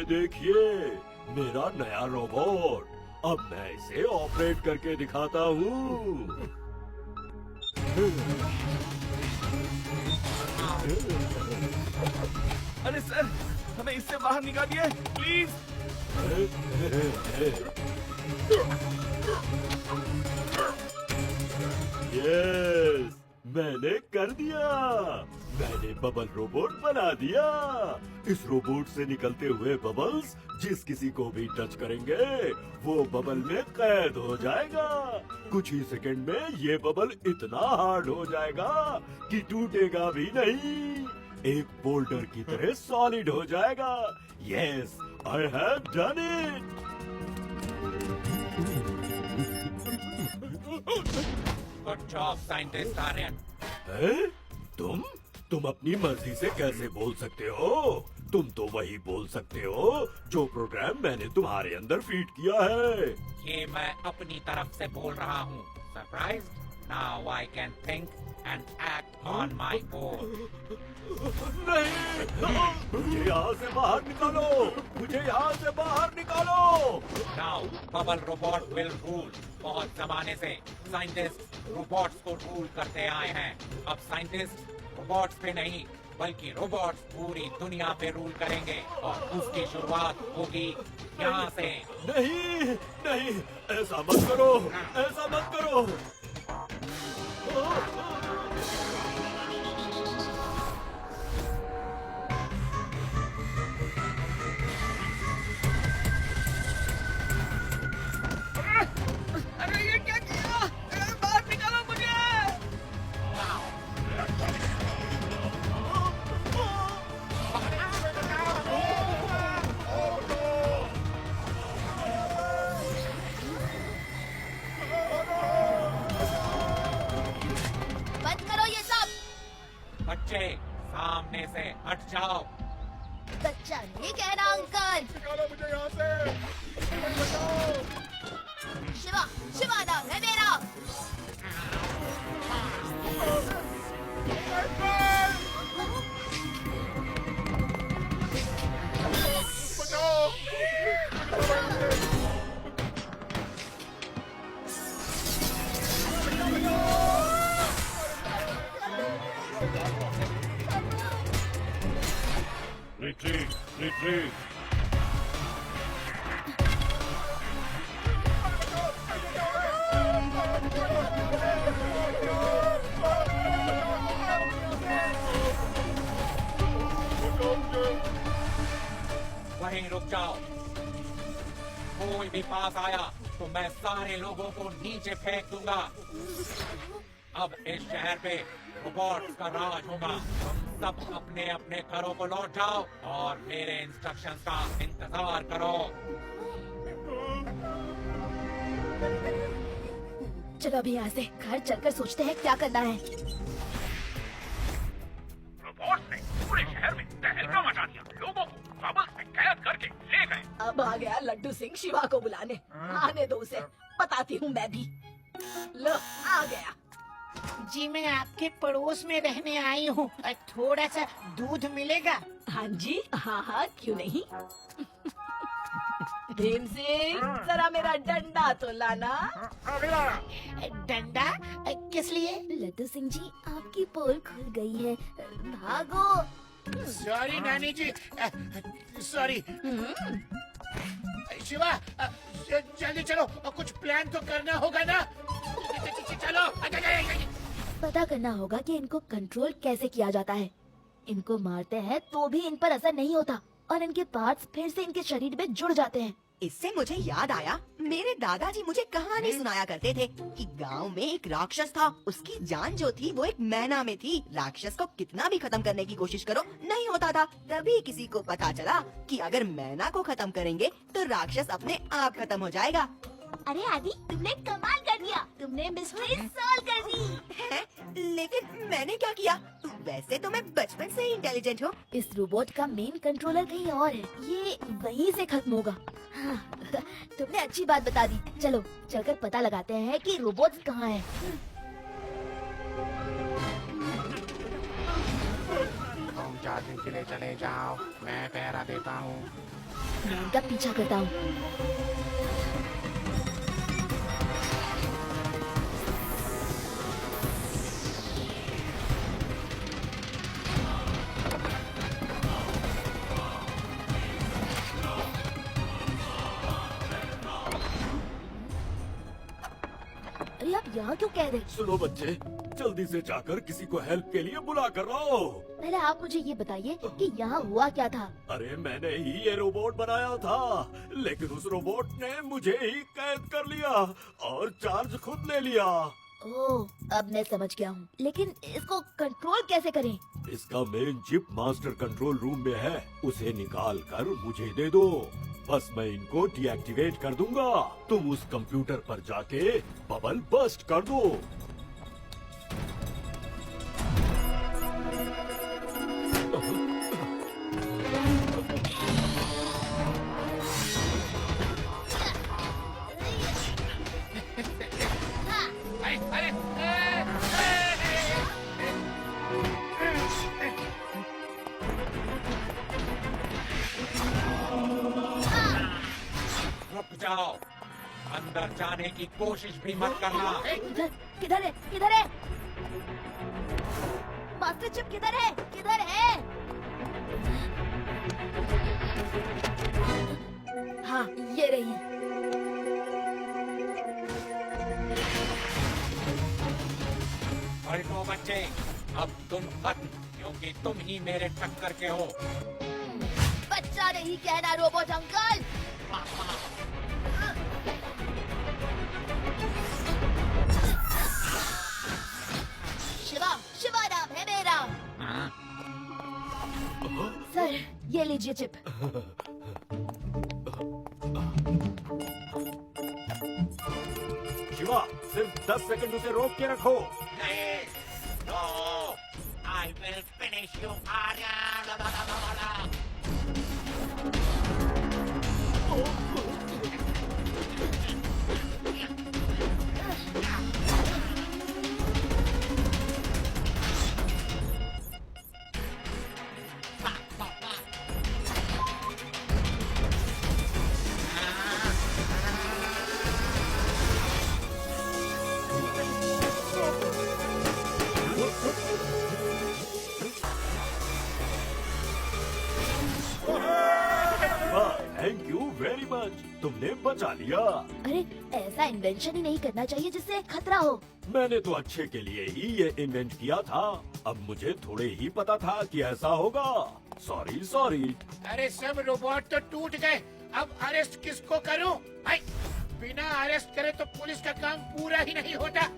ये देखिए मेरा नया रोबोट। अब मैं इसे ऑपरेट करके दिखाता हूँ। अरे सर, हमें इससे बाहर निकालिए प्लीज। यस, मैंने कर दिया। मैंने बबल रोबोट बना दिया। इस रोबोट से निकलते हुए बबल्स जिस किसी को भी टच करेंगे वो बबल में कैद हो जाएगा। कुछ ही सेकंड में ये बबल इतना हार्ड हो जाएगा कि टूटेगा भी नहीं। एक बोल्डर की तरह सॉलिड हो जाएगा। Yes, I have done it. Good job scientist Aryan. हैं? तुम अपनी मर्जी से कैसे बोल सकते हो? तुम तो वही बोल सकते हो जो प्रोग्राम मैंने तुम्हारे अंदर फीड किया है। ये मैं अपनी तरफ से बोल रहा हूँ। Surprise? Now I can think and act on my goal. नहीं, मुझे यहाँ से बाहर निकालो। मुझे यहाँ से बाहर निकालो। Now bubble robot will rule. बहुत जमाने से साइंटिस्ट रोबोट्स को रूल करते आए हैं। अब साइंटिस्ट रोबोट्स पे नहीं बल्कि रोबोट्स पूरी दुनिया पे रूल करेंगे और उसकी शुरुआत होगी यहाँ से। नहीं नहीं, ऐसा मत करो, ऐसा मत करो। अरे ये क्या किया? बाहर निकालो मुझे। बंद करो ये सब। बच्चे सामने से हट जाओ। बच्चा नहीं कहना अंकल। निकालो मुझे यहाँ से। शिवा, शिवा नाम है मेरा। Retreat, retreat. वहीं रुक जाओ। कोई भी पास आया तो मैं सारे लोगों को नीचे फेंक दूंगा। अब इस शहर पे रोबोट्स का राज होगा। तुम सब अपने अपने घरों को लौट जाओ और मेरे इंस्ट्रक्शंस का इंतजार करो। चलो अभी यहाँ से घर चलकर सोचते हैं क्या करना है। रोबोट्स ने पूरे शहर में तहलका मचा दिया। लोगों को बबल्स में कैद करके ले गए। अब आ गया लड्डू सिंह शिवा को बुलाने। आने दो उसे, बताती हूँ मैं भी। लो आ गया। जी मैं आपके पड़ोस में रहने आई हूँ। थोड़ा सा दूध मिलेगा? हाँ जी, हाँ हाँ क्यों नहीं। भीम सिंह जरा मेरा डंडा तो लाना। डंडा? किस लिए? लड्डू सिंह जी आपकी पोल खुल गई है, भागो। सॉरी नानी जी, सॉरी। शिवा जल्दी चलो, कुछ प्लान तो करना होगा ना। चलो। पता करना होगा कि इनको कंट्रोल कैसे किया जाता है। इनको मारते हैं तो भी इन पर असर नहीं होता और इनके पार्ट्स फिर से इनके शरीर में जुड़ जाते हैं। इससे मुझे याद आया, मेरे दादाजी मुझे कहानी सुनाया करते थे कि गांव में एक राक्षस था। उसकी जान जो थी वो एक मैना में थी। राक्षस को कितना भी खत्म करने की कोशिश करो नहीं होता था। तभी किसी को पता चला कि अगर मैना को खत्म करेंगे तो राक्षस अपने आप खत्म हो जाएगा। अरे आदि, तुमने कमाल कर दिया। तुमने मिस्ट्री सॉल्व कर दी है? लेकिन मैंने क्या किया? वैसे तो मैं बचपन से ही इंटेलिजेंट हूँ। इस रोबोट का मेन कंट्रोलर कहीं और है, ये वहीं से खत्म होगा। हाँ, तुमने अच्छी बात बता दी। चलो चलकर पता लगाते हैं कि रोबोट्स कहाँ हैं। तुम चार्जिंग के लिए चले जाओ, मैं पहरा देता हूँ। मैं इनका पीछा करता हूँ। अरे आप यहाँ क्यों कह रहे? सुनो बच्चे, जल्दी से जाकर किसी को हेल्प के लिए बुला कर लाओ। पहले आप मुझे ये बताइए कि यहाँ हुआ क्या था? अरे मैंने ही ये रोबोट बनाया था, लेकिन उस रोबोट ने मुझे ही कैद कर लिया और चार्ज खुद ले लिया। ओह, अब मैं समझ गया हूँ। लेकिन इसको कंट्रोल कैसे करें? इसका main chip master control room में है, उसे निकाल कर मुझे दे दो। बस मैं इनको डीएक्टिवेट कर दूंगा। तुम उस कंप्यूटर पर जाके बबल बस्ट कर दो। रुक जाओ, अंदर जाने की कोशिश भी मत करना। किधर किधर है? किधर है? मास्टर चिप किधर है? किधर है? हाँ, ये रही। पलटो बच्चे, अब तुम खत्म, क्योंकि तुम ही मेरे टक्कर के हो। बच्चा नहीं कहना रोबोट अंकल। शिवा, शिवा नाम है मेरा। सर, ये लीजिए चिप। शिवा, सिर्फ 10 सेकंड उसे रोक के रखो। नहीं, no, I will finish you, Arya. Thank you very much, तुमने बचा लिया। अरे, ऐसा इन्वेंशन ही नहीं करना चाहिए जिससे खतरा हो। मैंने तो अच्छे के लिए ही ये इन्वेंट किया था। अब मुझे थोड़े ही पता था कि ऐसा होगा। Sorry sorry. अरे सब रोबोट तो टूट गए, अब अरेस्ट किसको करूं? भाई, बिना अरेस्ट करे तो पुलिस का काम पूरा ही नहीं होता।